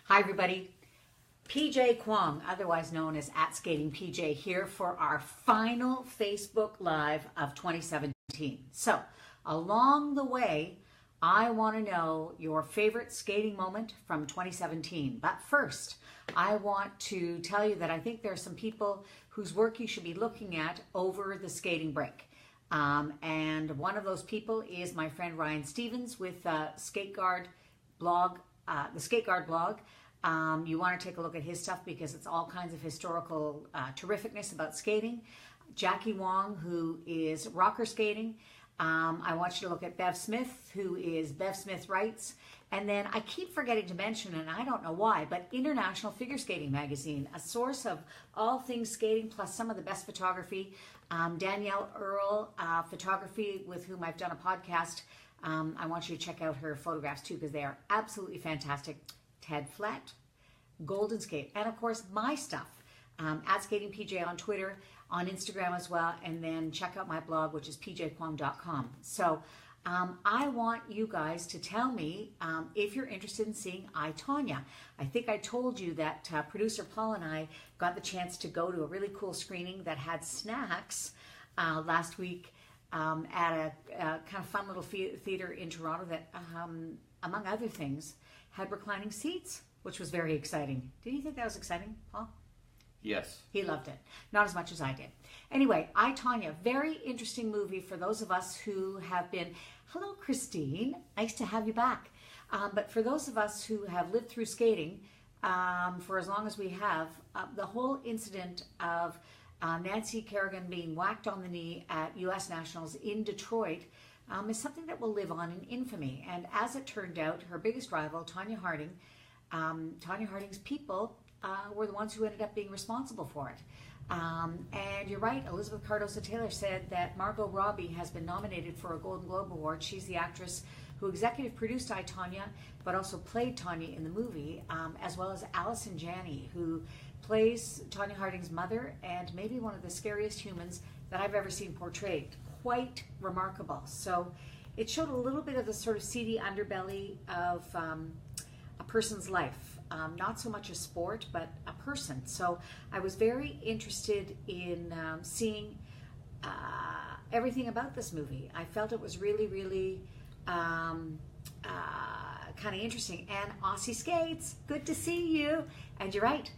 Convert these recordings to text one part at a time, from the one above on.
Hi everybody, PJ Kwong, otherwise known as @SkatingPJ, here for our final Facebook Live of 2017. So, along the way, I want to know your favorite skating moment from 2017. But first, I want to tell you that I think there are some people whose work you should be looking at over the skating break. And one of those people is my friend Ryan Stevens with SkateGuard blog, the SkateGuard blog. You want to take a look at his stuff because it's all kinds of historical terrificness about skating. Jackie Wong, who is rocker skating. I want you to look at Bev Smith, who is Bev Smith Writes. And then I keep forgetting to mention, and I don't know why, but International Figure Skating Magazine, a source of all things skating plus some of the best photography. Danielle Earle, photography, with whom I've done a podcast. I want you to check out her photographs too because they are absolutely fantastic. Ted Flat, Golden Skate, and of course my stuff. @SkatingPJ on Twitter, on Instagram as well, and then check out my blog, which is pjkwong.com. So I want you guys to tell me if you're interested in seeing I, Tonya. I think I told you that producer Paul and I got the chance to go to a really cool screening that had snacks last week at a kind of fun little theater in Toronto that, among other things, had reclining seats, which was very exciting. Did you think that was exciting, Paul? Yes. He loved it. Not as much as I did. Anyway, I, Tonya, very interesting movie for those of us who have been, hello Christine, nice to have you back. But for those of us who have lived through skating for as long as we have, the whole incident of Nancy Kerrigan being whacked on the knee at US Nationals in Detroit is something that will live on in infamy. And as it turned out, her biggest rival, Tonya Harding's people were the ones who ended up being responsible for it. And you're right, Elizabeth Cardoso-Taylor said that Margot Robbie has been nominated for a Golden Globe Award. She's the actress who executive produced I, Tonya, but also played Tonya in the movie, as well as Allison Janney, who plays Tonya Harding's mother and maybe one of the scariest humans that I've ever seen portrayed. Quite remarkable. So it showed a little bit of the sort of seedy underbelly of a person's life. Not so much a sport, but a person. So I was very interested in seeing everything about this movie. I felt it was really, really kind of interesting. And Aussie Skates, good to see you. And you're right.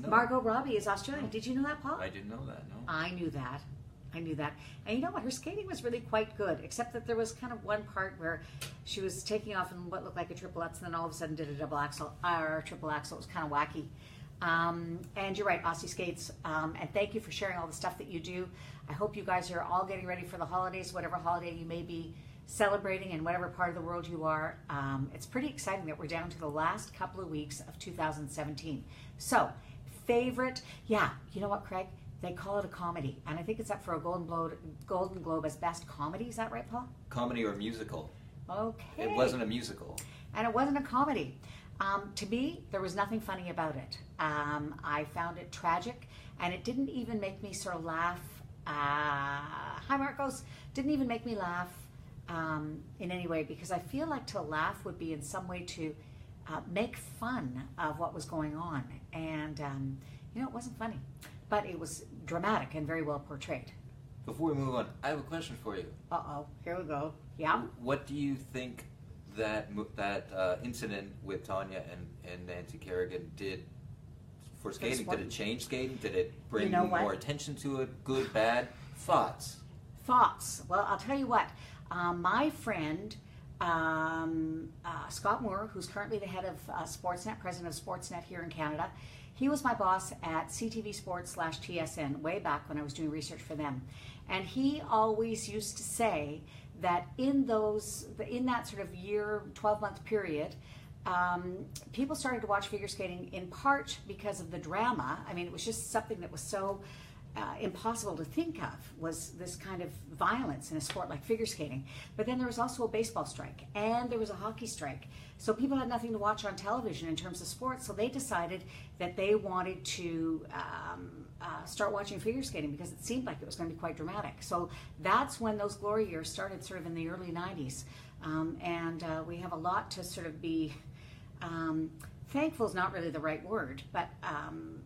Margot Robbie is Australian. Did you know that, Paul? I didn't know that, no. I knew that. I knew that. And you know what? Her skating was really quite good, except that there was kind of one part where she was taking off in what looked like a triple X and then all of a sudden did a double axel, or a triple axel. It was kind of wacky. And you're right, Aussie Skates. And thank you for sharing all the stuff that you do. I hope you guys are all getting ready for the holidays, whatever holiday you may be celebrating in whatever part of the world you are. It's pretty exciting that we're down to the last couple of weeks of 2017. So, favorite, yeah, you know what, Craig? They call it a comedy, and I think it's up for a Golden Globe as best comedy. Is that right, Paul? Comedy or musical. Okay. It wasn't a musical. And it wasn't a comedy. To me, there was nothing funny about it. I found it tragic, and it didn't even make me sort of laugh. Hi, Marcos. Didn't even make me laugh in any way, because I feel like to laugh would be in some way to make fun of what was going on. And, it wasn't funny. But it was dramatic and very well portrayed. Before we move on, I have a question for you. Uh-oh, here we go. Yeah? What do you think that incident with Tonya and Nancy Kerrigan did for skating? Did it change skating? Did it bring more attention to it? Good, bad? Thoughts? Thoughts. Well, I'll tell you what. My friend, Scott Moore, who's currently the head of Sportsnet, president of Sportsnet here in Canada, he was my boss at CTV Sports/TSN way back when I was doing research for them. And he always used to say that in that sort of year, 12-month period, people started to watch figure skating in part because of the drama. I mean, it was just something that was so impossible to think of, was this kind of violence in a sport like figure skating. But then there was also a baseball strike and there was a hockey strike. So people had nothing to watch on television in terms of sports, so they decided that they wanted to start watching figure skating because it seemed like it was going to be quite dramatic. So that's when those glory years started, sort of in the early 90s. And we have a lot to sort of be thankful is not really the right word, but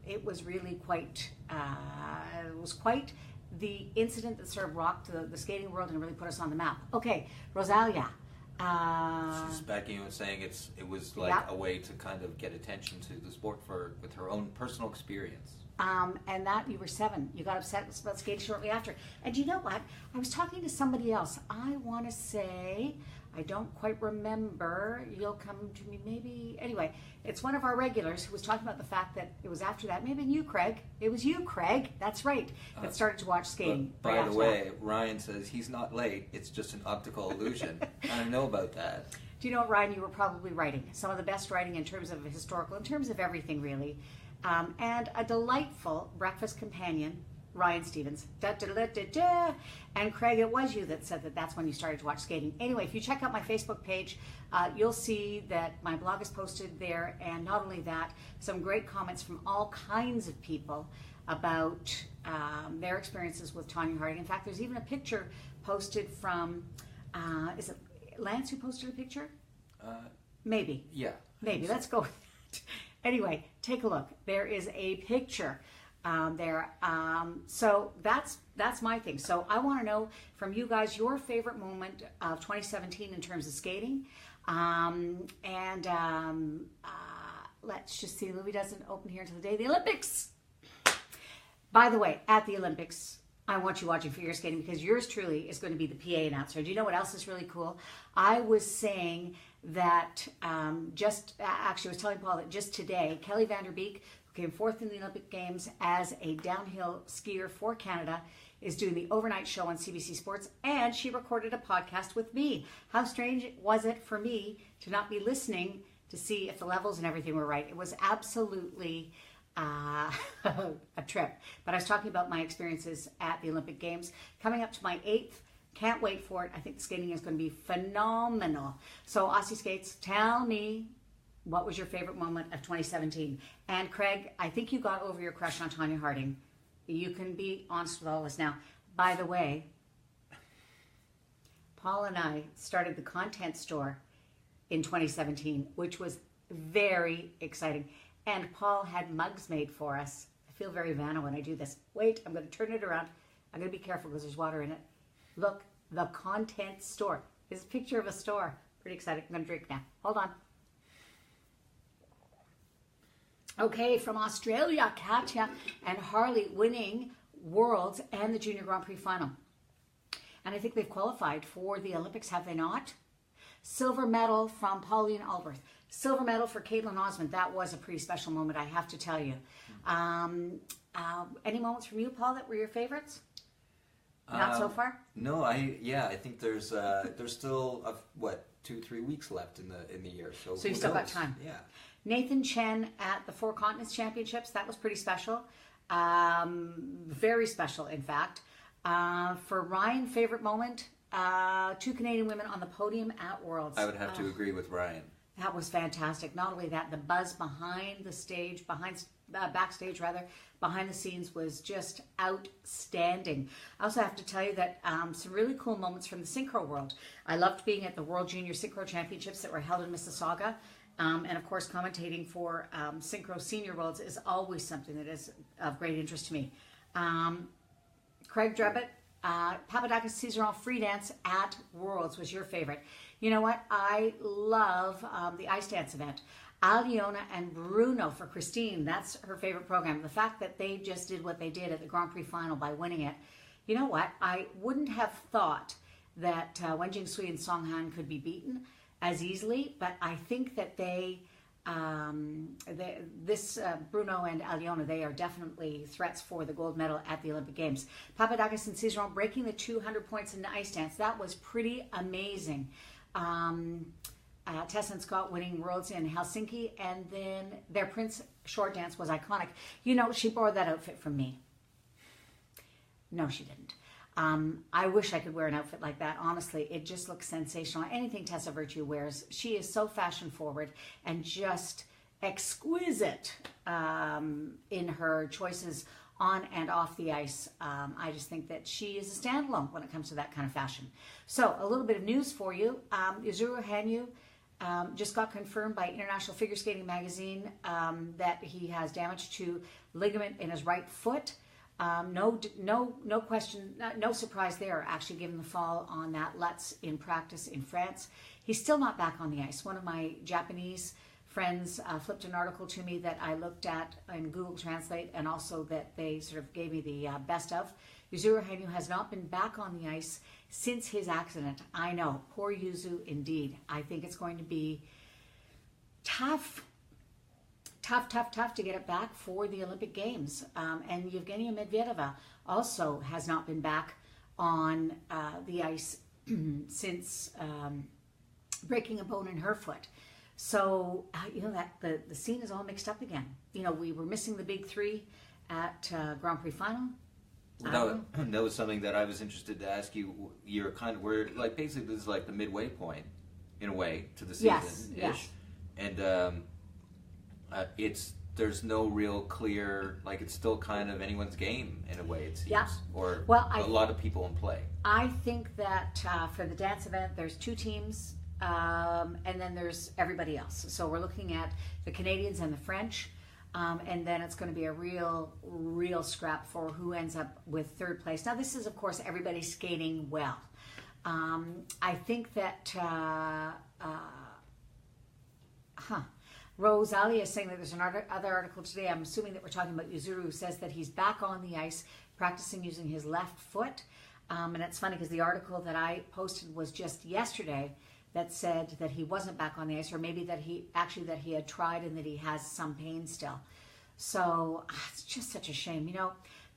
it was really quite, the incident that sort of rocked the skating world and really put us on the map. Okay, Rosalia. She's backing you and saying it was like a way to kind of get attention to the sport with her own personal experience. And that you were 7. You got upset about skating shortly after. And you know what? I was talking to somebody else. I want to say, I don't quite remember. You'll come to me maybe. Anyway, it's one of our regulars who was talking about the fact that it was after that. Maybe you, Craig. It was you, Craig. That's right. That started to watch skating. By the way, Ryan says he's not late. It's just an optical illusion. I don't know about that. Do you know what, Ryan? You were probably writing. Some of the best writing in terms of historical, in terms of everything, really. And a delightful breakfast companion, Ryan Stevens. Da, da, da, da, da. And Craig, it was you that said that that's when you started to watch skating. Anyway, if you check out my Facebook page, you'll see that my blog is posted there. And not only that, some great comments from all kinds of people about their experiences with Tonya Harding. In fact, there's even a picture posted from, is it Lance who posted a picture? Maybe. Yeah. Maybe. Let's go with that. Anyway, take a look. There is a picture there. So that's my thing. So I want to know from you guys your favorite moment of 2017 in terms of skating. Let's just see. Louis doesn't open here until the day of the Olympics. By the way, at the Olympics, I want you watching figure skating because yours truly is going to be the PA announcer. Do you know what else is really cool? I was saying that actually I was telling Paul that just today, Kelly Vanderbeek, who came 4th in the Olympic Games as a downhill skier for Canada, is doing the overnight show on CBC Sports, and she recorded a podcast with me. How strange was it for me to not be listening to see if the levels and everything were right? It was absolutely a trip. But I was talking about my experiences at the Olympic Games. Coming up to my 8th, can't wait for it. I think the skating is going to be phenomenal. So Aussie Skates, tell me, what was your favorite moment of 2017? And Craig, I think you got over your crush on Tonya Harding. You can be honest with all of us now. By the way, Paul and I started the content store in 2017, which was very exciting. And Paul had mugs made for us. I feel very Vanna when I do this. Wait, I'm going to turn it around. I'm going to be careful because there's water in it. Look, the content store. It's a picture of a store. Pretty exciting. I'm going to drink now. Hold on. Okay, from Australia, Katya and Harley winning Worlds and the Junior Grand Prix final. And I think they've qualified for the Olympics, have they not? Silver medal from Pauline Alberth. Silver medal for Caitlin Osmond. That was a pretty special moment, I have to tell you. Any moments from you, Paul, that were your favorites? Not so far? No, I think there's still 2-3 weeks left in the year. So you still got time. Yeah. Nathan Chen at the Four Continents Championships. That was pretty special. Very special, in fact. For Ryan, favorite moment, 2 Canadian women on the podium at Worlds. I would have to agree with Ryan. That was fantastic. Not only that, the buzz behind the stage, backstage rather, behind the scenes was just outstanding. I also have to tell you that some really cool moments from the synchro world. I loved being at the World Junior Synchro Championships that were held in Mississauga. And of course, commentating for Synchro Senior Worlds is always something that is of great interest to me. Craig Drebbett, Papadakis Cizeron free dance at Worlds was your favorite. You know what? I love the ice dance event. Aliona and Bruno for Christine. That's her favorite program. The fact that they just did what they did at the Grand Prix final by winning it. You know what? I wouldn't have thought that Wenjing Sui and Song Han could be beaten as easily, but I think that Bruno and Aliona, they are definitely threats for the gold medal at the Olympic Games. Papadakis and Cizeron breaking the 200 points in the ice dance. That was pretty amazing. Tessa and Scott winning Worlds in Helsinki, and then their Prince short dance was iconic. You know, she borrowed that outfit from me. No, she didn't. I wish I could wear an outfit like that. Honestly, it just looks sensational. Anything Tessa Virtue wears, she is so fashion forward and just exquisite in her choices on and off the ice. I just think that she is a standalone when it comes to that kind of fashion. So a little bit of news for you. Yuzuru Hanyu just got confirmed by International Figure Skating Magazine that he has damage to ligament in his right foot. No question, no surprise there, actually, given the fall on that Lutz in practice in France. He's still not back on the ice. One of my Japanese friends flipped an article to me that I looked at in Google Translate, and also that they sort of gave me the best of. Yuzuru Hanyu has not been back on the ice since his accident. I know, poor Yuzu indeed. I think it's going to be tough to get it back for the Olympic Games. And Yevgenia Medvedeva also has not been back on the ice since breaking a bone in her foot. So, that the scene is all mixed up again. We were missing the big three at Grand Prix final. That was something that I was interested to ask you. We're like, basically this is like the midway point, in a way, to the season-ish. Yes. And there's no real clear, like, it's still kind of anyone's game in a way, it seems. Yeah. Or a lot of people in play. I think that for the dance event, there's 2 teams, and then there's everybody else. So we're looking at the Canadians and the French, and then it's going to be a real scrap for who ends up with 3rd place. Now, this is, of course, everybody skating well. I think that Rosalia is saying that there's another article today. I'm assuming that we're talking about Yuzuru, who says that he's back on the ice practicing using his left foot. And it's funny because the article that I posted was just yesterday that said that he wasn't back on the ice, or maybe that he had tried and that he has some pain still. So it's just such a shame.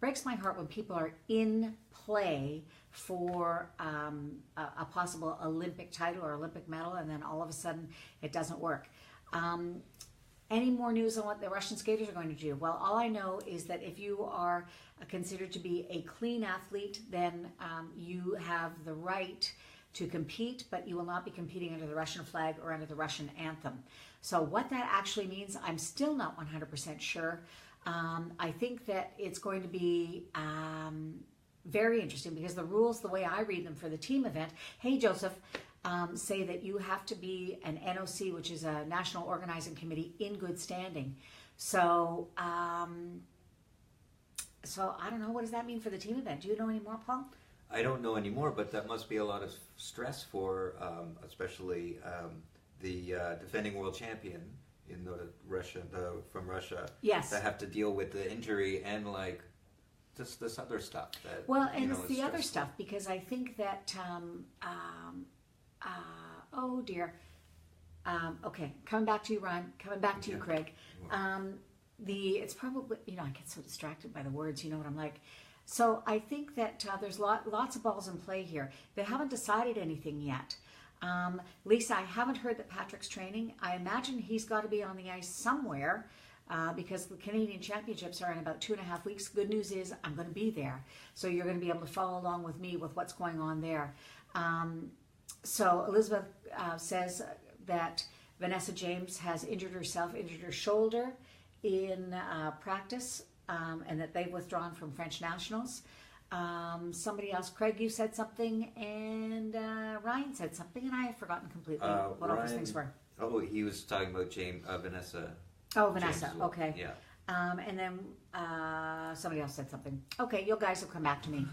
Breaks my heart when people are in play for a possible Olympic title or Olympic medal, and then all of a sudden it doesn't work. Any more news on what the Russian skaters are going to do? Well, all I know is that if you are considered to be a clean athlete, then you have the right to compete, but you will not be competing under the Russian flag or under the Russian anthem. So what that actually means, I'm still not 100% sure. I think that it's going to be very interesting, because the rules, the way I read them for the team event, hey Joseph, say that you have to be an NOC, which is a National Organizing Committee, in good standing. So, so I don't know, what does that mean for the team event? Do you know any more, Paul? I don't know anymore, but that must be a lot of stress for, especially the defending world champion in from Russia. Yes. That have to deal with the injury and like just this other stuff. That, and it's the other stuff, because I think that oh dear. Okay, coming back to you, Ryan. Coming back to you, Craig. It's probably, I get so distracted by the words. You know what I'm like. So I think that there's lots of balls in play here. They haven't decided anything yet. Lisa, I haven't heard that Patrick's training. I imagine he's got to be on the ice somewhere, because the Canadian Championships are in about 2.5 weeks. Good news is I'm going to be there. So you're going to be able to follow along with me with what's going on there. So Elizabeth says that Vanessa James has injured her shoulder in practice, and that they've withdrawn from French nationals. Somebody else, Craig, you said something, and Ryan said something, and I have forgotten completely what all those things were. Oh, he was talking about Vanessa. Oh, Vanessa, James, okay. Yeah. And then somebody else said something. Okay, you guys will come back to me.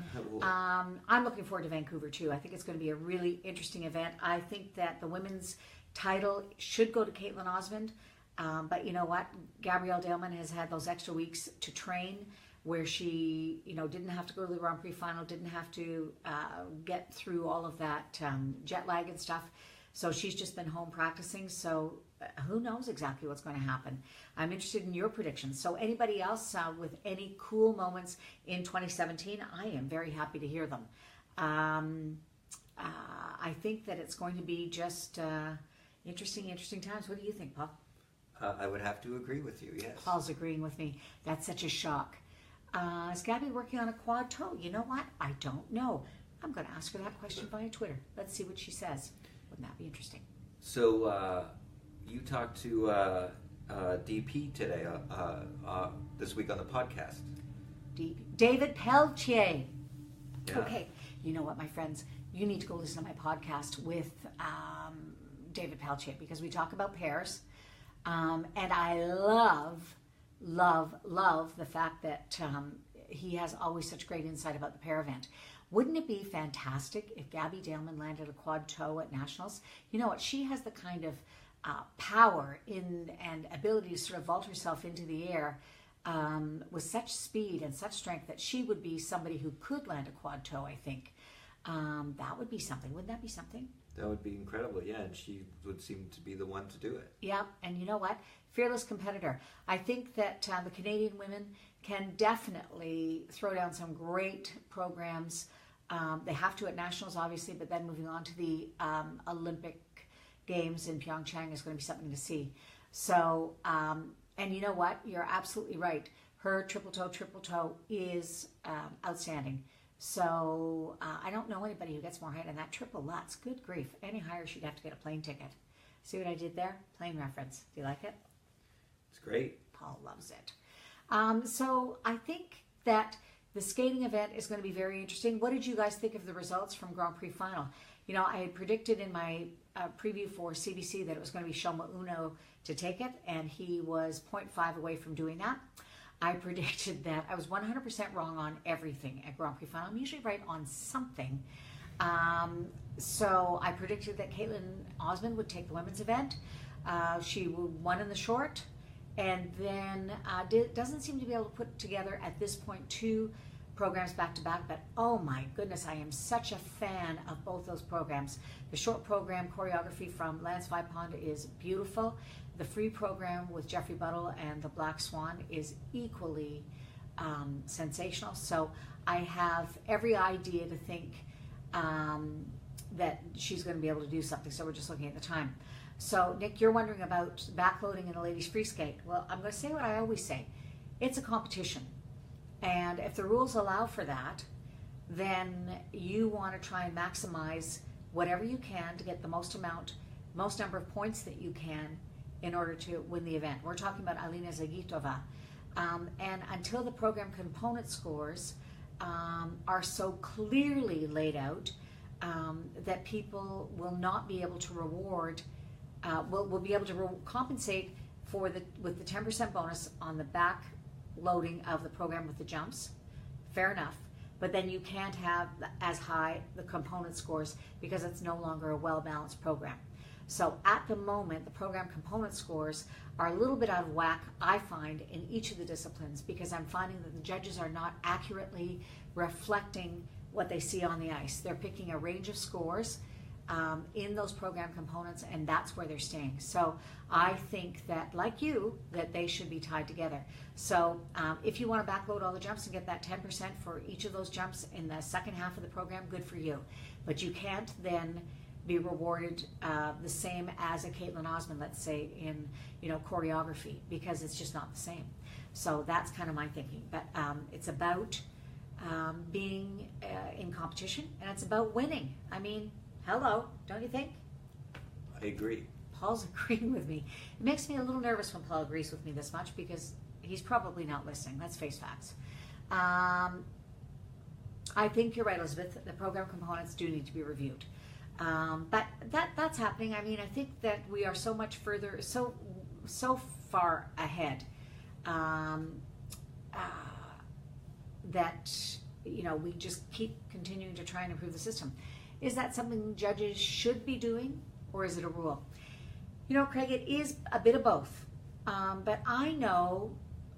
I'm looking forward to Vancouver too. I think it's going to be a really interesting event. I think that the women's title should go to Caitlin Osmond. But you know what? Gabrielle Daleman has had those extra weeks to train, where she, didn't have to go to the Grand Prix final, didn't have to get through all of that jet lag and stuff. So she's just been home practicing. So who knows exactly what's going to happen. I'm interested in your predictions. So anybody else with any cool moments in 2017, I am very happy to hear them. I think that it's going to be just interesting times. What do you think, Paul? I would have to agree with you, yes. Paul's agreeing with me. That's such a shock. Is Gabby working on a quad toe? You know what? I don't know. I'm going to ask her that question via Twitter. Let's see what she says. Wouldn't that be interesting? So you talked to DP today, this week on the podcast. David Pelletier. Yeah. Okay. You know what, my friends? You need to go listen to my podcast with David Peltier because we talk about pairs. And I love the fact that he has always such great insight about the pair event. Wouldn't it be fantastic if Gabby Daleman landed a quad toe at Nationals? You know what? She has the kind of power and ability to sort of vault herself into the air with such speed and such strength that she would be somebody who could land a quad toe, I think. That would be something. Wouldn't that be something? That would be incredible, yeah, and she would seem to be the one to do it. Yeah, and you know what? Fearless competitor. I think that the Canadian women can definitely throw down some great programs. They have to at Nationals, obviously, but then moving on to the Olympic Games in Pyeongchang is going to be something to see. So, and you know what? You're absolutely right. Her triple toe is outstanding. So I don't know anybody who gets more height than that. Triple Lutz, good grief. Any higher, she'd have to get a plane ticket. See what I did there? Plane reference. Do you like it? It's great. Paul loves it. So I think that the skating event is going to be very interesting. What did you guys think of the results from Grand Prix Final? You know, I had predicted in my preview for CBC that it was going to be Shoma Uno to take it, and he was 0.5 away from doing that. I predicted that I was 100% wrong on everything at Grand Prix Final. I'm usually right on something. So I predicted that Caitlin Osmond would take the women's event. She won in the short, and then doesn't seem to be able to put together at this point 2 programs back to back, but oh my goodness, I am such a fan of both those programs. The short program choreography from Lance Vipond is beautiful. The free program with Jeffrey Buttle and the Black Swan is equally sensational. So I have every idea to think that she's going to be able to do something. So we're just looking at the time. So Nick, you're wondering about backloading in the ladies free skate. Well, I'm going to say what I always say. It's a competition. And if the rules allow for that, then you want to try and maximize whatever you can to get the most number of points that you can in order to win the event. We're talking about Alina Zagitova. And until the program component scores are so clearly laid out that people will not be able to reward, will be able to compensate for with the 10% bonus on the back loading of the program with the jumps, fair enough, but then you can't have as high the component scores because it's no longer a well-balanced program. So at the moment, the program component scores are a little bit out of whack, I find, in each of the disciplines, because I'm finding that the judges are not accurately reflecting what they see on the ice. They're picking a range of scores in those program components, and that's where they're staying. So I think that, like you, that they should be tied together. So if you want to backload all the jumps and get that 10% for each of those jumps in the second half of the program, good for you. But you can't then be rewarded the same as a Caitlin Osmond, let's say, in choreography, because it's just not the same. So that's kind of my thinking. But it's about being in competition, and it's about winning. I mean, hello, don't you think? I agree. Paul's agreeing with me. It makes me a little nervous when Paul agrees with me this much because he's probably not listening. Let's face facts. I think you're right, Elizabeth. The program components do need to be reviewed. But that's happening. I mean, I think that we are so much further, so far ahead that we just keep continuing to try and improve the system. Is that something judges should be doing, or is it a rule? Craig, it is a bit of both. But I know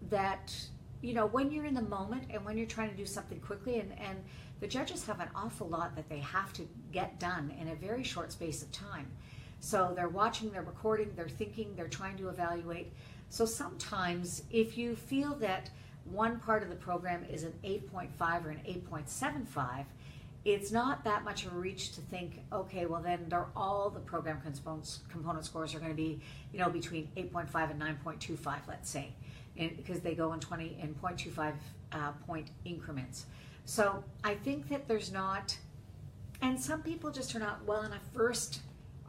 that when you're in the moment and when you're trying to do something quickly, and the judges have an awful lot that they have to get done in a very short space of time. So they're watching, they're recording, they're thinking, they're trying to evaluate. So sometimes if you feel that one part of the program is an 8.5 or an 8.75, it's not that much of a reach to think, okay, well then all the program component scores are going to be, between 8.5 and 9.25, let's say, because they go in 0.25 point increments. So I think that there's not, and some people just are not well enough versed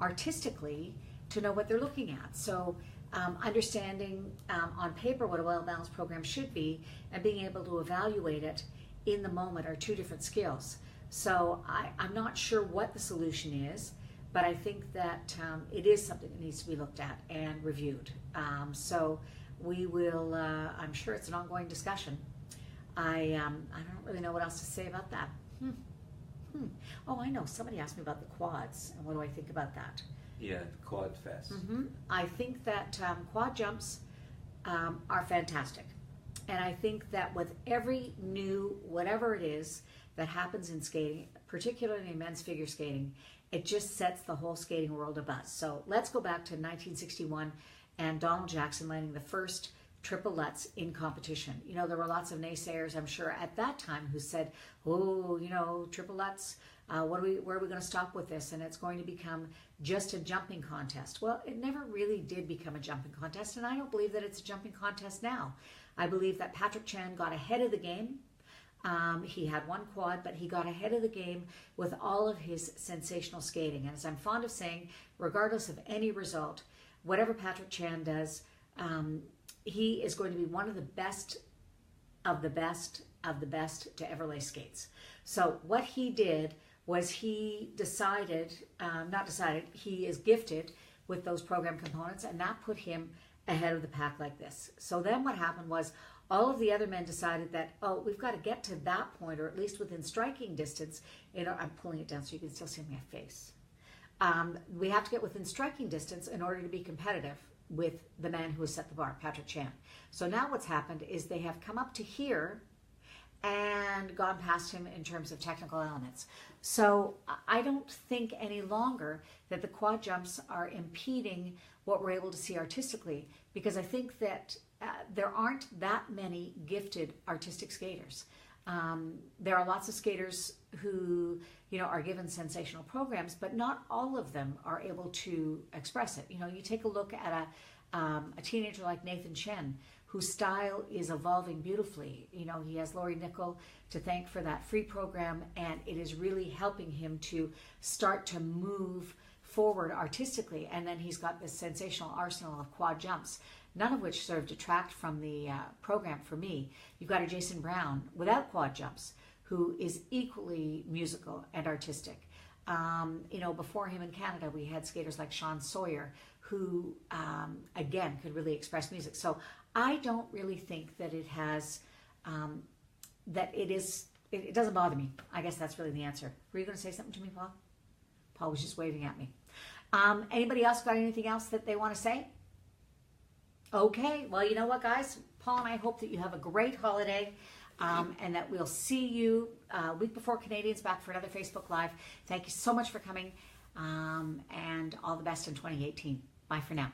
artistically to know what they're looking at. So understanding on paper what a well-balanced program should be and being able to evaluate it in the moment are two different skills. So I'm not sure what the solution is, but I think that it is something that needs to be looked at and reviewed. So we will, I'm sure it's an ongoing discussion. I don't really know what else to say about that. Oh, I know. Somebody asked me about the quads, and what do I think about that? Yeah, quad fest. I think that quad jumps are fantastic. And I think that with every new, whatever it is that happens in skating, particularly in men's figure skating, it just sets the whole skating world abuzz. So let's go back to 1961 and Donald Jackson landing the first triple Lutz in competition. You know, there were lots of naysayers, I'm sure, at that time who said, oh, you know, triple Lutz, where are we going to stop with this? And it's going to become just a jumping contest. Well, it never really did become a jumping contest, and I don't believe that it's a jumping contest now. I believe that Patrick Chan got ahead of the game. He had one quad, but he got ahead of the game with all of his sensational skating. And as I'm fond of saying, regardless of any result, whatever Patrick Chan does, he is going to be one of the best of the best of the best to ever lay skates. So what he did was he decided, he is gifted with those program components, and that put him ahead of the pack like this. So then what happened was all of the other men decided that, oh, we've got to get to that point, or at least within striking distance. I'm pulling it down so you can still see my face. We have to get within striking distance in order to be competitive with the man who has set the bar, Patrick Chan. So now what's happened is they have come up to here and gone past him in terms of technical elements. So I don't think any longer that the quad jumps are impeding what we're able to see artistically, because I think that there aren't that many gifted artistic skaters. There are lots of skaters who, you know, are given sensational programs, but not all of them are able to express it. You know, you take a look at a teenager like Nathan Chen, whose style is evolving beautifully. You know, he has Laurie Nickel to thank for that free program, and it is really helping him to start to move forward artistically. And then he's got this sensational arsenal of quad jumps, none of which sort of detract from the program for me. You've got a Jason Brown without quad jumps, who is equally musical and artistic. You know, before him in Canada, we had skaters like Sean Sawyer, who, again, could really express music. So I don't really think that it has, it doesn't bother me. I guess that's really the answer. Were you going to say something to me, Paul? Paul was just waving at me. Anybody else got anything else that they want to say? Okay, well, you know what, guys? Paul and I hope that you have a great holiday, and that we'll see you week before Canadians back for another Facebook Live. Thank you so much for coming, and all the best in 2018. Bye for now.